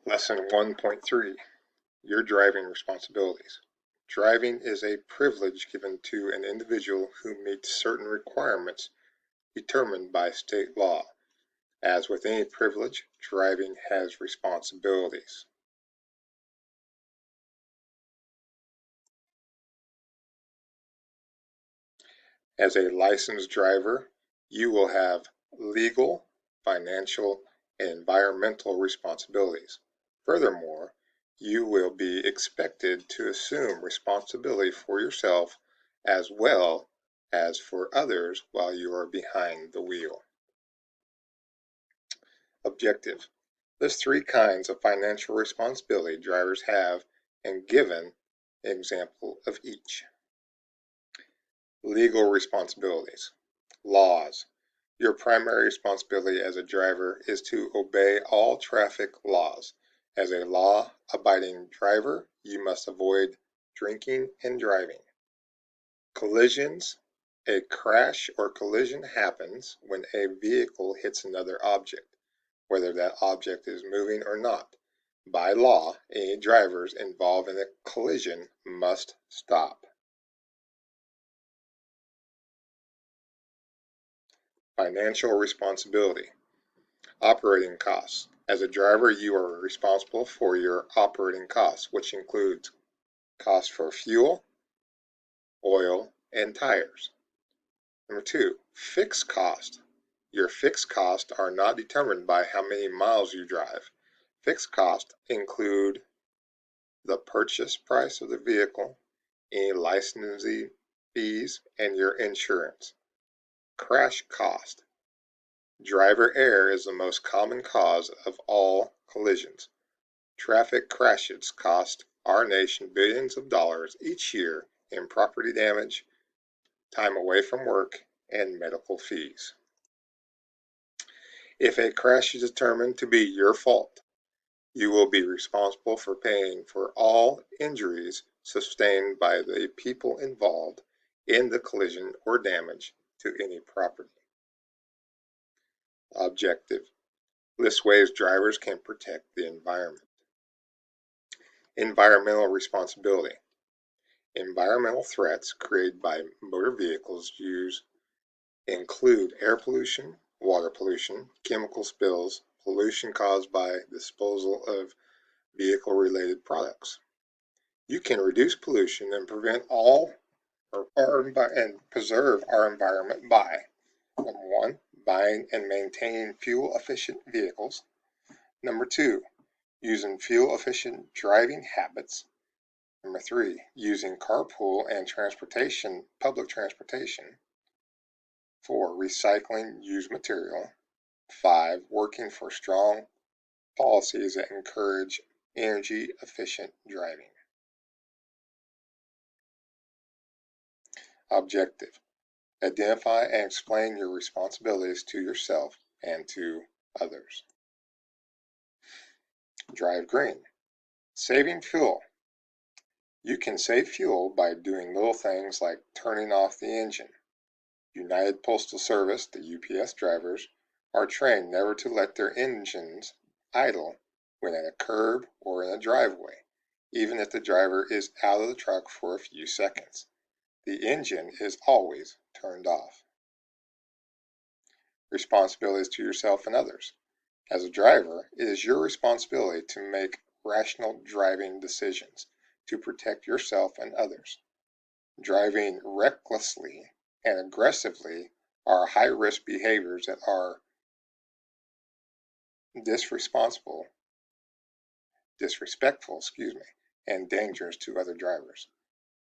Lesson 1.3, Your Driving Responsibilities. Driving is a privilege given to an individual who meets certain requirements determined by state law. As with any privilege, driving has responsibilities. As a licensed driver, you will have legal, financial, and environmental responsibilities. Furthermore, you will be expected to assume responsibility for yourself as well as for others while you are behind the wheel. Objective. List three kinds of financial responsibility drivers have and given an example of each. Legal responsibilities. Laws. Your primary responsibility as a driver is to obey all traffic laws. As a law-abiding driver, you must avoid drinking and driving. Collisions. A crash or collision happens when a vehicle hits another object, whether that object is moving or not. By law, any drivers involved in a collision must stop. Financial responsibility. Operating costs. As a driver, you are responsible for your operating costs, which includes costs for fuel, oil, and tires. Number two, fixed cost. Your fixed costs are not determined by how many miles you drive. Fixed costs include the purchase price of the vehicle, any licensing fees, and your insurance. Crash cost. Driver error is the most common cause of all collisions. Traffic crashes cost our nation billions of dollars each year in property damage, time away from work, and medical fees. If a crash is determined to be your fault, you will be responsible for paying for all injuries sustained by the people involved in the collision or damage to any property. Objective. List ways drivers can protect the environment. Environmental responsibility. Environmental threats created by motor vehicles use include air pollution, water pollution, chemical spills, pollution caused by disposal of vehicle-related products. You can reduce pollution and prevent and preserve our environment by number one, buying and maintaining fuel-efficient vehicles. Number two, using fuel-efficient driving habits. Number three, using carpool and public transportation. 4, recycling used material. 5, working for strong policies that encourage energy-efficient driving. Objective. Identify and explain your responsibilities to yourself and to others. Drive green. Saving fuel. You can save fuel by doing little things like turning off the engine. United Postal Service, the UPS drivers, are trained never to let their engines idle when at a curb or in a driveway, even if the driver is out of the truck for a few seconds. The engine is always turned off. Responsibilities to yourself and others. As a driver, it is your responsibility to make rational driving decisions to protect yourself and others. Driving recklessly and aggressively are high-risk behaviors that are disrespectful, and dangerous to other drivers.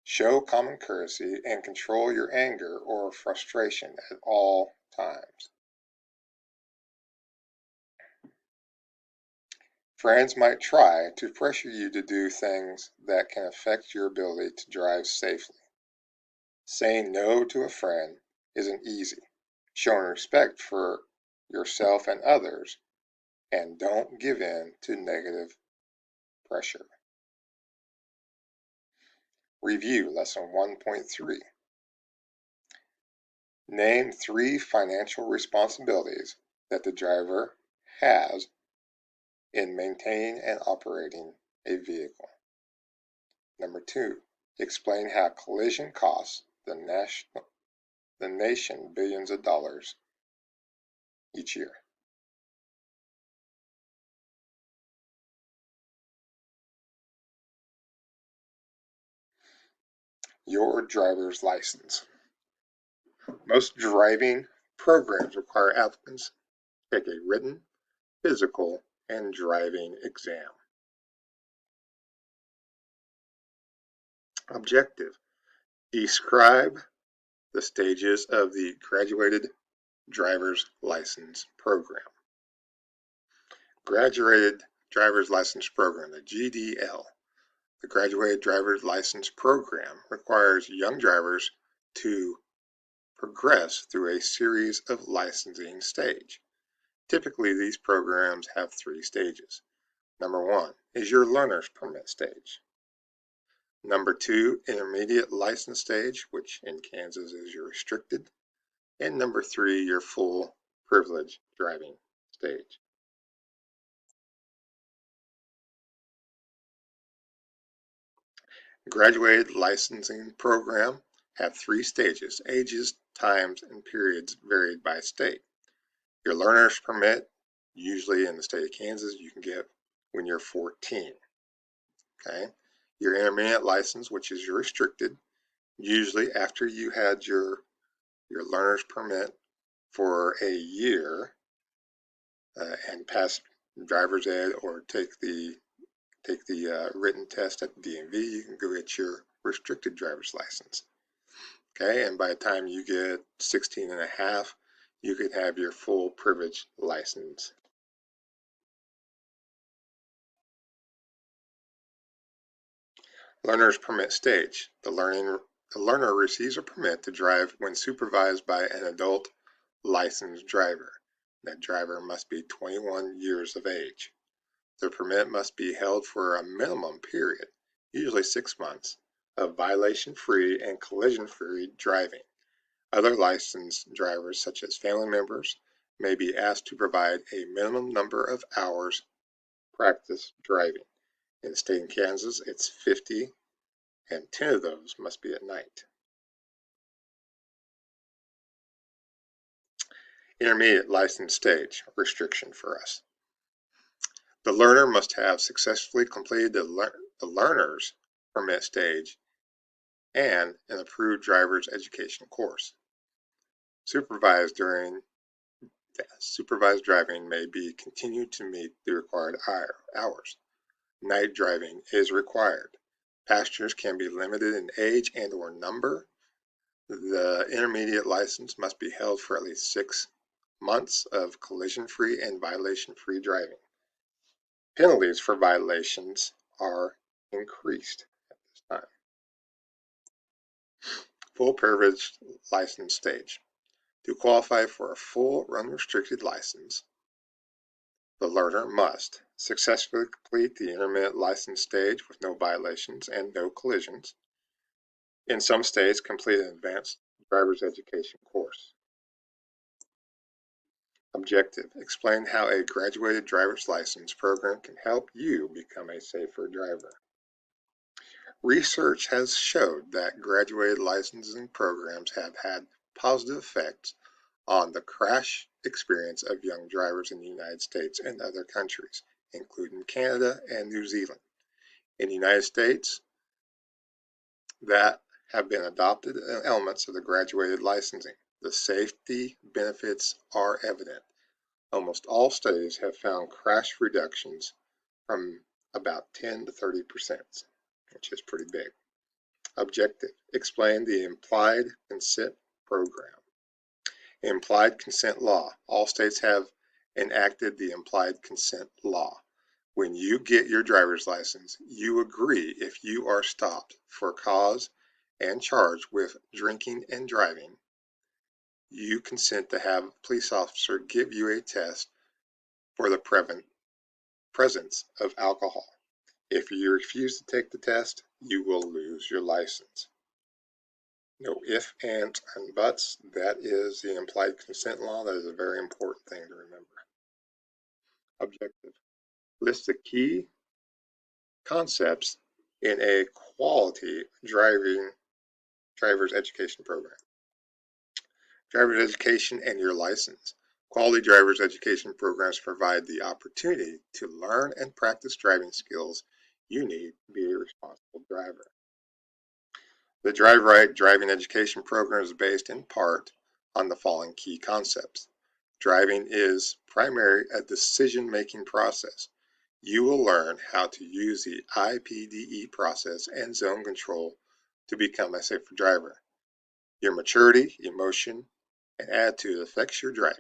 Show common courtesy and control your anger or frustration at all times. Friends might try to pressure you to do things that can affect your ability to drive safely. Saying no to a friend isn't easy. Showing respect for yourself and others, and don't give in to negative pressure. Review Lesson 1.3. Name 3 financial responsibilities that the driver has in maintaining and operating a vehicle. Number 2, explain how collision costs the nation billions of dollars each year. Your driver's license. Most driving programs require applicants to take a written, physical, and driving exam. Objective. Describe the stages of the graduated driver's license program. Graduated driver's license program, the GDL. The graduated driver's license program requires young drivers to progress through a series of licensing stages. Typically, these programs have 3 stages. Number 1 is your learner's permit stage. Number 2, intermediate license stage, which in Kansas is your restricted. And number 3, your full privilege driving stage. Graduated licensing program have 3 stages. Ages, times, and periods varied by state. Your learner's permit, usually in the state of Kansas, you can get when you're 14. Okay. Your intermediate license, which is your restricted, usually after you had your learner's permit for a year and pass driver's ed or take the written test at the DMV, you can go get your restricted driver's license. Okay, and by the time you get 16 and a half, you could have your full privilege license. Learner's permit stage. The learner receives a permit to drive when supervised by an adult licensed driver. That driver must be 21 years of age. The permit must be held for a minimum period, usually 6 months, of violation-free and collision-free driving. Other licensed drivers, such as family members, may be asked to provide a minimum number of hours practice driving. In the state of Kansas, it's 50, and 10 of those must be at night. Intermediate license stage restriction for us. The learner must have successfully completed the learner's permit stage and an approved driver's education course. Supervised driving may be continued to meet the required hours. Night driving is required. Passengers can be limited in age and or number. The intermediate license must be held for at least 6 months of collision-free and violation-free driving. Penalties for violations are increased at this time. Full privilege license stage. To qualify for a full unrestricted license, the learner must successfully complete the intermediate license stage with no violations and no collisions. In some states, complete an advanced driver's education course. Objective. Explain how a graduated driver's license program can help you become a safer driver. Research has showed that graduated licensing programs have had positive effects on the crash experience of young drivers in the United States and other countries, including Canada and New Zealand. In the United States, that have been adopted elements of the graduated licensing. The safety benefits are evident. Almost all studies have found crash reductions from about 10 to 30%, which is pretty big. Objective. Explain the implied consent program. Implied consent law. All states have enacted the implied consent law. When you get your driver's license, you agree if you are stopped for cause and charged with drinking and driving, you consent to have a police officer give you a test for the presence of alcohol. If you refuse to take the test, you will lose your license. No ifs, ands, and buts. That is the implied consent law. That is a very important thing to remember. Objective. List the key concepts in a quality driver's education program. Driver's education and your license. Quality driver's education programs provide the opportunity to learn and practice driving skills you need to be a responsible driver. The Drive Right driving education program is based in part on the following key concepts. Driving is primarily a decision-making process. You will learn how to use the IPDE process and zone control to become a safer driver. Your maturity, emotion, and attitude affects your driving.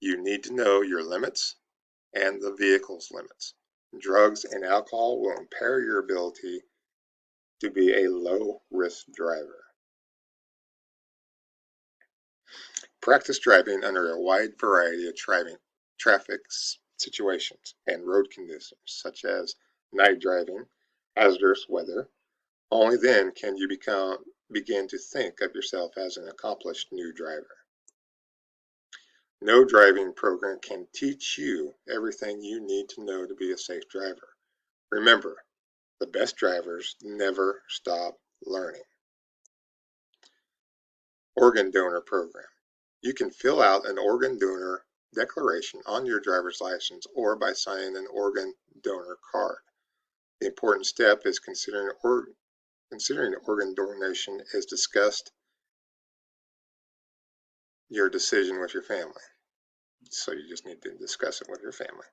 You need to know your limits and the vehicle's limits. Drugs and alcohol will impair your ability to be a low-risk driver. Practice driving under a wide variety of traffic situations and road conditions, such as night driving, hazardous weather. Only then can you begin to think of yourself as an accomplished new driver. No driving program can teach you everything you need to know to be a safe driver. Remember, the best drivers never stop learning. Organ donor program. You can fill out an organ donor declaration on your driver's license or by signing an organ donor card. The important step is considering organ donation is discussed your decision with your family. So you just need to discuss it with your family.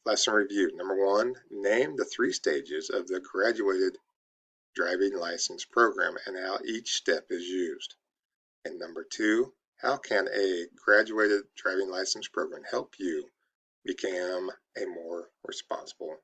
Lesson review. Number 1, name the 3 stages of the graduated driving license program and how each step is used. And number 2, how can a graduated driving license program help you become a more responsible